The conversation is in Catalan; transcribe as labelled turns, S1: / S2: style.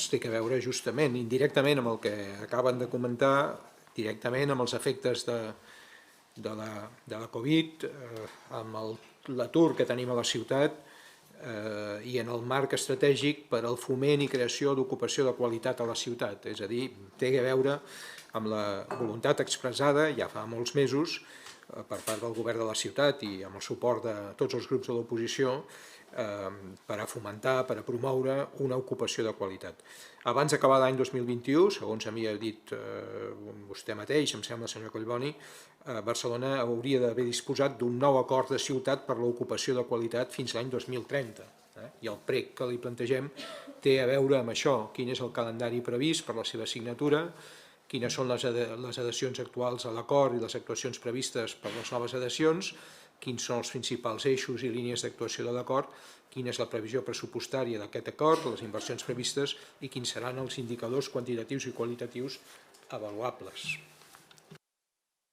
S1: té a veure justament, indirectament, amb el que acaben de comentar, directament amb els efectes de la Covid, amb l'atur que tenim a la ciutat i en el marc estratègic per al foment i creació d'ocupació de qualitat a la ciutat. És a dir, té a veure amb la voluntat expressada ja fa molts mesos per part del govern de la ciutat i amb el suport de tots els grups de l'oposició per a fomentar, per a promoure una ocupació de qualitat. Abans d'acabar l'any 2021, segons havia dit vostè mateix, em sembla, senyor Collboni, Barcelona hauria d'haver disposat d'un nou acord de ciutat per l'ocupació de qualitat fins l'any 2030. I el prec que li plantegem té a veure amb això, quin és el calendari previst per la seva signatura, quines són les adhesions actuals a l'acord i les actuacions previstes per les noves adhesions, quins són els principals eixos i línies d'actuació de l'acord, quina és la previsió pressupostària d'aquest acord, les inversions previstes i quins seran els indicadors quantitatius i qualitatius avaluables.